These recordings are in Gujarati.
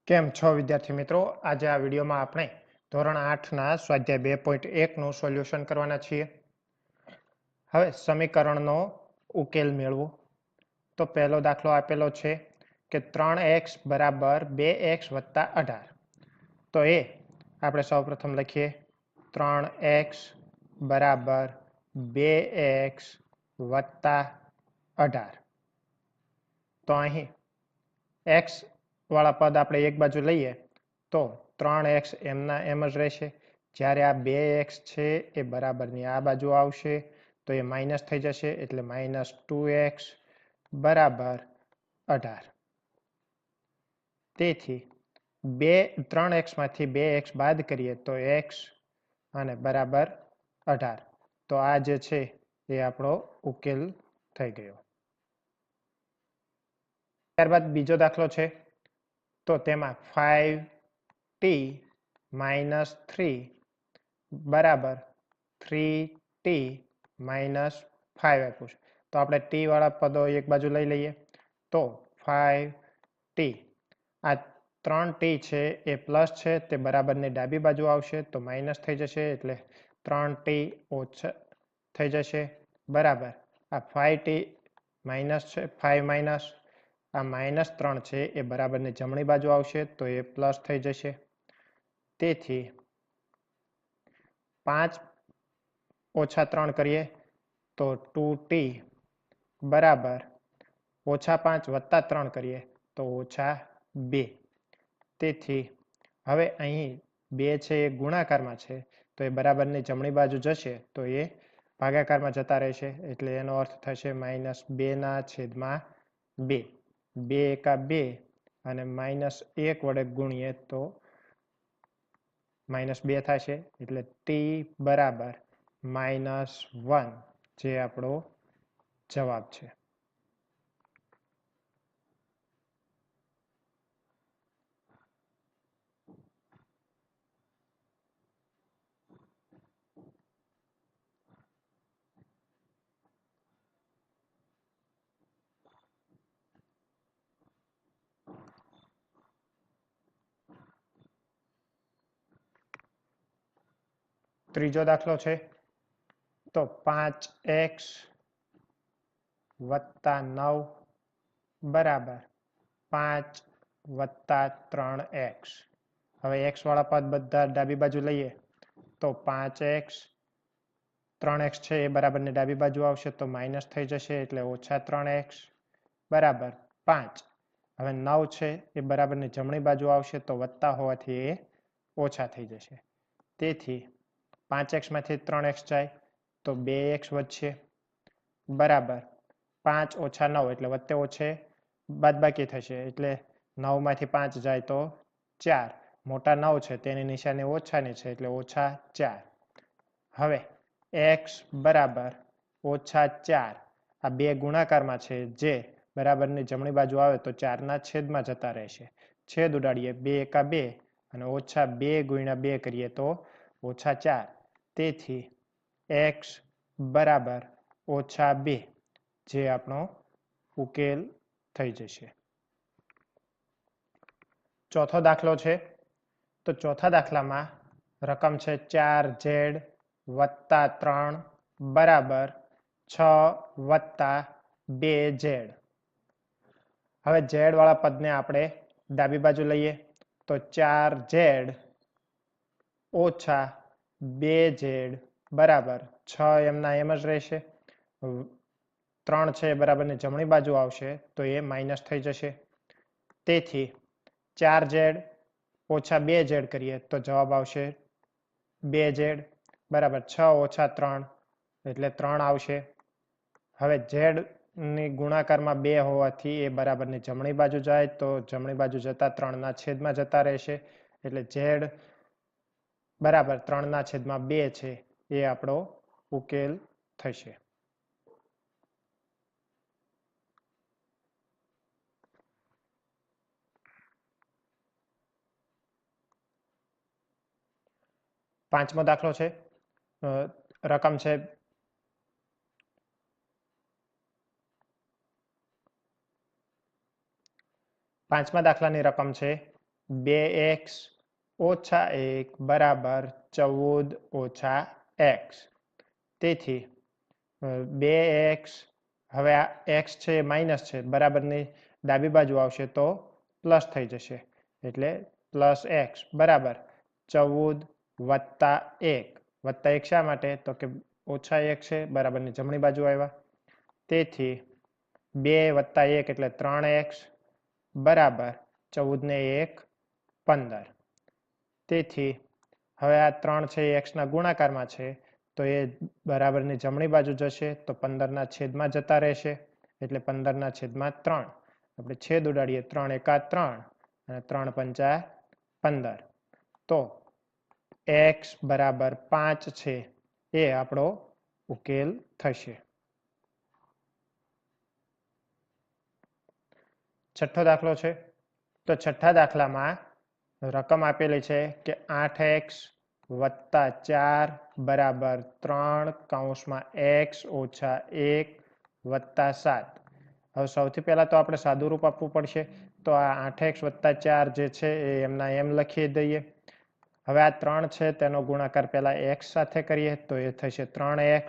કેમ છો વિદ્યાર્થી મિત્રો? આજે આ વિડીયોમાં આપણે ધોરણ 8ના સ્વાધ્યાય 2.1 નું સોલ્યુશન કરવાના છીએ. હવે સમીકરણનો ઉકેલ મેળવો. તો પહેલો દાખલો આપેલો છે કે 3x બરાબર 2x વત્તા 18. તો એ આપણે સૌપ્રથમ લખીએ 3x બરાબર 2x વત્તા 18. તો અહીં x વાળા પદ આપણે એક બાજુ લઈએ તો 3x એમના એમ જ રહેશે. જ્યારે આ 2x છે એ બરાબરની આ બાજુ આવશે તો એ માઇનસ થઈ જશે, એટલે -2x બરાબર 18. તેથી 3x માંથી 2x બાદ કરીએ તો x અને બરાબર 18. તો આ જે છે એ આપણો ઉકેલ થઈ ગયો. ત્યારબાદ બીજો દાખલો છે. તો તેમાં 5t - 3 બરાબર 3t - 5 આપ્યું છે. તો આપણે t વાળા પદો એક બાજુ લઈ લઈએ તો 5t, આ 3t છે એ પ્લસ છે તે બરાબરની ડાબી બાજુ આવશે તો માઇનસ થઈ જશે, એટલે 3t ઓછા થઈ જશે બરાબર આ 5t માઇનસ છે, 5 માઇનસ આ -3 છે એ બરાબરની જમણી બાજુ આવશે તો એ પ્લસ થઈ જશે. તેથી 5 ઓછા 3 કરીએ તો 2t બરાબર -5 વત્તા 3 કરીએ તો -2. તેથી હવે અહીં 2 છે એ ગુણાકારમાં છે તો એ બરાબરની જમણી બાજુ જશે તો એ ભાગાકારમાં જતા રહેશે, એટલે એનો અર્થ થશે -2/2. 2 એકા 2 અને -1 વડે ગુણીએ તો -2 થશે, એટલે t બરાબર -1 જે આપણો જવાબ છે. ત્રીજો દાખલો છે. તો 5x વત્તા 9 બરાબર 5 વત્તા 3x. હવે x વાળા પદ બધા ડાબી બાજુ લઈએ તો 5x 3x છે એ બરાબરની ડાબી બાજુ આવશે તો માઇનસ થઈ જશે, એટલે -3x બરાબર 5. હવે 9 છે એ બરાબરની જમણી બાજુ આવશે તો વત્તા હોવાથી એ ઓછા થઈ જશે. તેથી 5x માંથી 3x જાય તો 2x વધશે બરાબર 5 ઓછા 9 એટલે વત્તે ઓછે બાદબાકી થશે, એટલે 9 માંથી 5 જાય તો 4. મોટા 9 છે તેની નિશાની ઓછાની છે એટલે -4. હવે x બરાબર -4 આ બે ગુણાકારમાં છે જે બરાબરની જમણી બાજુ આવે તો 4ના છેદમાં જતા રહેશે. છેદ ઉડાડીએ 2 એકા 2 અને -2 ગુણ્યા 2 કરીએ તો -4. તેથી x બરાબર -2 જે આપણો ઉકેલ થઈ જશે. ચોથો દાખલો છે. તો ચોથા દાખલામાં રકમ છે 4z વત્તા 3 બરાબર 6 વત્તા 2z. હવે z વાળા પદને આપણે ડાબી બાજુ લઈએ તો 4z ઓછા 2z બરાબર 6 એમના એમ જ રહેશે. 3 છે બરાબરની જમણી બાજુ આવશે તો એ માઇનસ થઈ જશે. તેથી 4z ઓછા 2z કરીએ તો જવાબ આવશે 2z બરાબર 6 ઓછા 3 એટલે 3 આવશે. હવે z ની ગુણાકારમાં 2 હોવાથી એ બરાબરની જમણી બાજુ જાય તો જમણી બાજુ જતા 3ના છેદમાં જતા રહેશે, એટલે z બરાબર 3ના છેદમાં 2 છે એ આપણો ઉકેલ થશે. પાંચમો દાખલો છે. રકમ છે પાંચમા દાખલાની રકમ છે 2x ઓછા 1 બરાબર 14 ઓછા x. તેથી 2x, હવે આ x છે એ માઇનસ છે, બરાબરની ડાબી બાજુ આવશે તો પ્લસ થઈ જશે, એટલે પ્લસ x બરાબર 14 વત્તા 1. વત્તા 1 શા માટે? તો કે ઓછા 1 છે, બરાબરની જમણી બાજુ આવ્યા. તેથી 2 વત્તા 1 એટલે 3x બરાબર 14 ને 1 15. તેથી હવે આ 3 છે એ x ના ગુણાકારમાં છે, તો એ બરાબરની જમણી બાજુ જશે, તો 15ના છેદમાં જતા રહેશે, એટલે 15ના છેદમાં 3. આપણે છેદ ઉડાડીએ, 3 એકા 3 અને 3 પંચા 15. તો x બરાબર 5 છે એ આપણો ઉકેલ થશે. છઠ્ઠો દાખલો છે. તો છઠ્ઠા દાખલામાં રકમ આપેલી છે કે 8x વત્તા 4 બરાબર 3 કૌંસમાં x ઓછા 1 વત્તા 7. હવે સૌથી પહેલાં તો આપણે સાદું રૂપ આપવું પડશે. તો આ 8x વત્તા 4 જે છે એ એમના એમ લખી દઈએ. હવે આ 3 છે તેનો ગુણાકાર પહેલાં x સાથે કરીએ તો એ થશે 3x.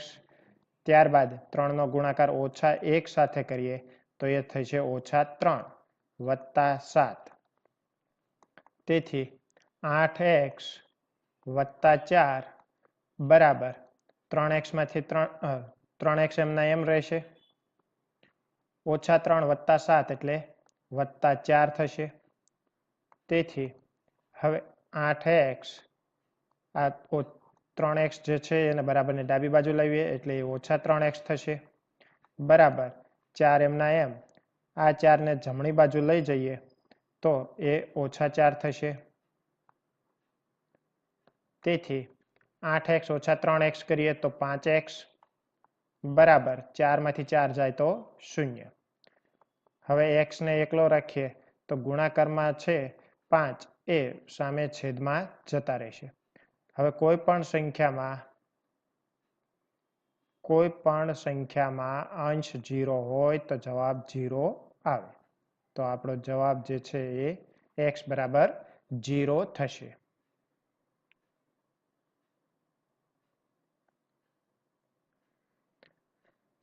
ત્યારબાદ 3નો ગુણાકાર ઓછા 1 સાથે કરીએ તો એ થશે ઓછા 3 વત્તા 7. તેથી 8x વત્તા 4 બરાબર 3x માંથી 3x એમના એમ રહેશે, ઓછા 3 વત્તા 7 એટલે વત્તા 4 થશે. તેથી હવે 8x, આ 3x જે છે એને બરાબરની ડાબી બાજુ લાવીએ એટલે એ ઓછા 3x થશે, બરાબર 4 એમના એમ. આ 4ને જમણી બાજુ લઈ જઈએ તો એ ઓછા 4 થશે. તેથી 8x ઓછા 3x કરીએ તો 5x બરાબર 4 માંથી 4 જાય તો 0. હવે x ને એકલો રાખીએ તો ગુણાકારમાં છે 5 એ સામે છેદમાં જતા રહેશે. હવે કોઈ પણ સંખ્યામાં અંશ 0 હોય તો જવાબ 0 આવે. તો આપણો જવાબ જે છે એ x બરાબર 0 થશે.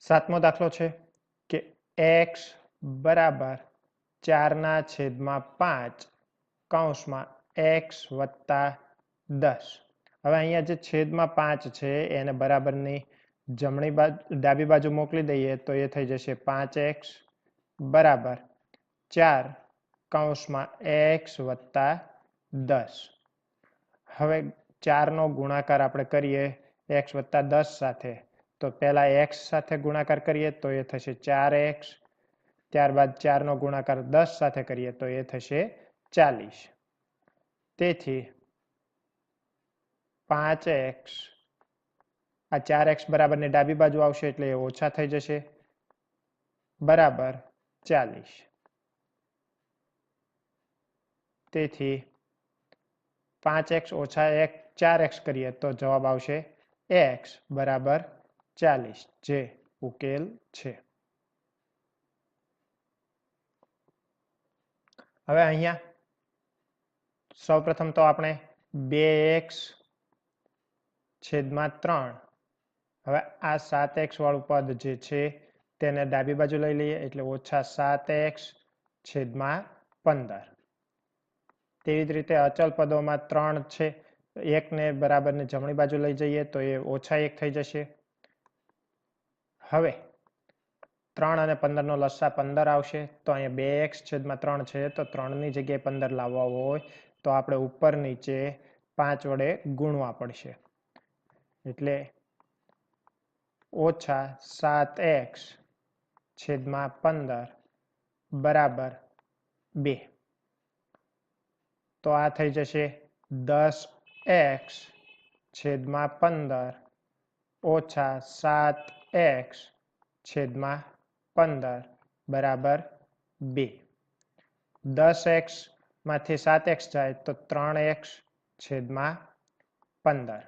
સાતમો દાખલો છે કે x બરાબર 4ના છેદમાં 5 કૌંસમાં x વત્તા 10. હવે અહીંયા જે છેદમાં 5 છે એને બરાબરની ડાબી બાજુ મોકલી દઈએ તો એ થઈ જશે 5x બરાબર 4 કૌંસમાં x વત્તા 10. હવે 4નો ગુણાકાર આપણે કરીએ x વત્તા 10 સાથે, તો પહેલા x સાથે ગુણાકાર કરીએ તો એ થશે 4x. ત્યારબાદ 4નો ગુણાકાર 10 સાથે કરીએ તો એ થશે 40. તેથી 5x, આ 4x બરાબરની ડાબી બાજુ આવશે એટલે એ ઓછા થઈ જશે, બરાબર 40. તેથી 5x ઓછા 4x કરીએ તો જવાબ આવશે x બરાબર 40, જે ઉકેલ છે. હવે અહીંયા સૌપ્રથમ તો આપણે 2x છેદમાં 3, હવે આ 7x વાળું પદ જે છે તેને ડાબી બાજુ લઈ લઈએ એટલે ઓછા 7x છેદમાં 15. તેવી જ રીતે અચલ પદોમાં 3 છે, 1ને બરાબરની જમણી બાજુ લઈ જઈએ તો એ ઓછા 1 થઈ જશે. હવે 3 અને 15નો લસા 15 આવશે, તો અહીંયા 2x છેદમાં 3 છે, તો 3ની જગ્યાએ 15 લાવવા હોય તો આપણે ઉપર નીચે 5 વડે ગુણવા પડશે, એટલે ઓછા 7x છેદમાં 15 બરાબર 2. તો આ થઈ જશે 10x છેદમાં 15 ઓછા 7x છેદમાં 15 બરાબર 2. 10x માંથી 7x જાય તો 3x છેદમાં 15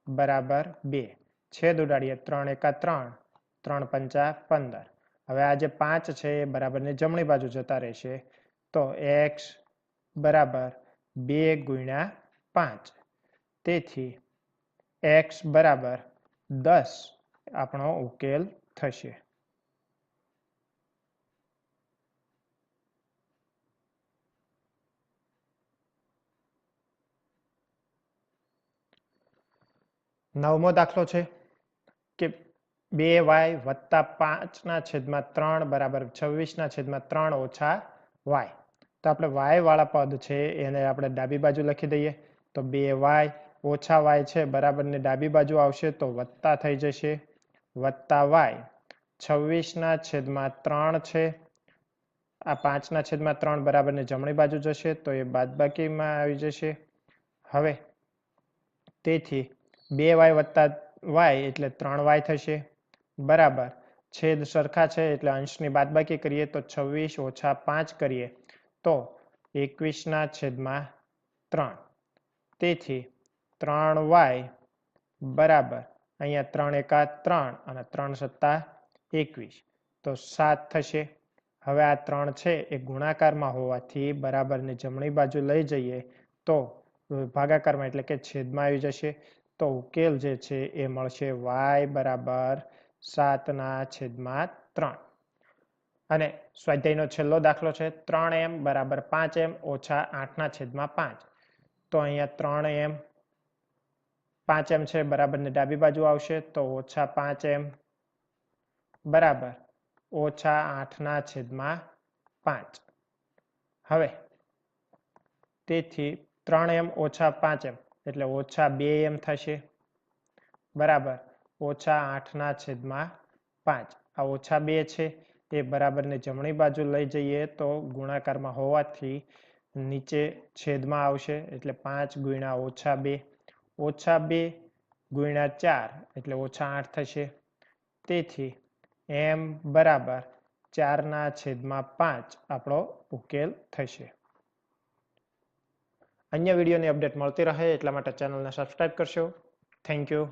બરાબર 2. છેદ ઉડાડીએ, 3 એકા 3, 3 પંચા 15. હવે આ જે 5 છે એ બરાબરની જમણી બાજુ જતા રહેશે, તો x બરાબર 2 ગુણ્યા 5. તેથી x બરાબર 10 આપણો ઉકેલ થશે. નવમો દાખલો છે કે 2y વત્તા 5/3 બરાબર 26/3 ઓછા y. તો આપણે y વાળા પદ છે એને આપણે ડાબી બાજુ લખી દઈએ. તો 2y ઓછા y છે બરાબર ને ડાબી બાજુ આવશે તો વત્તા થઈ જશે વત્તા y 26/3 છે. આ 5/3 બરાબર ને જમણી બાજુ જશે તો એ બાદબાકીમાં આવી જશે. હવે તેથી 2y વત્તા y એટલે 3y થશે બરાબર છેદ સરખા છે એટલે અંશની બાદબાકી કરીએ તો 26 ઓછા 5 કરીએ તો 21/3. તેથી 3y બરાબર અહીંયા 3 એકા 3 અને 3 સત્તા 21 તો 7 થશે. હવે આ 3 છે એ ગુણાકારમાં હોવાથી બરાબરને જમણી બાજુ લઈ જઈએ તો ભાગાકારમાં એટલે કે છેદમાં આવી જશે. તો ઉકેલ જે છે એ મળશે y બરાબર 7/3. અને સ્વાધ્યાયનો છેલ્લો દાખલો છે 3m બરાબર 5m ઓછા 8/5. તો અહીંયા 3m 5m છે બરાબર ને ડાબી બાજુ આવશે તો ઓછા 5m બરાબર ઓછા 8/5. હવે તેથી 3m ઓછા 5m એટલે ઓછા 2m થશે બરાબર ઓછા 8/5. આ ઓછા 2 છે એ બરાબર ને જમણી બાજુ લઈ જઈએ તો ગુણાકારમાં હોવાથી નીચે છેદમાં આવશે એટલે 5 ગુણ્યા ઓછા 2 ઓછા 2 ગુણ્યા 4 એટલે ઓછા 8 થશે. તેથી m બરાબર 4/5 આપણો ઉકેલ થશે. અન્ય વિડીયોની અપડેટ મળતી રહે એટલા માટે ચેનલને સબસ્ક્રાઈબ કરશો. Thank you.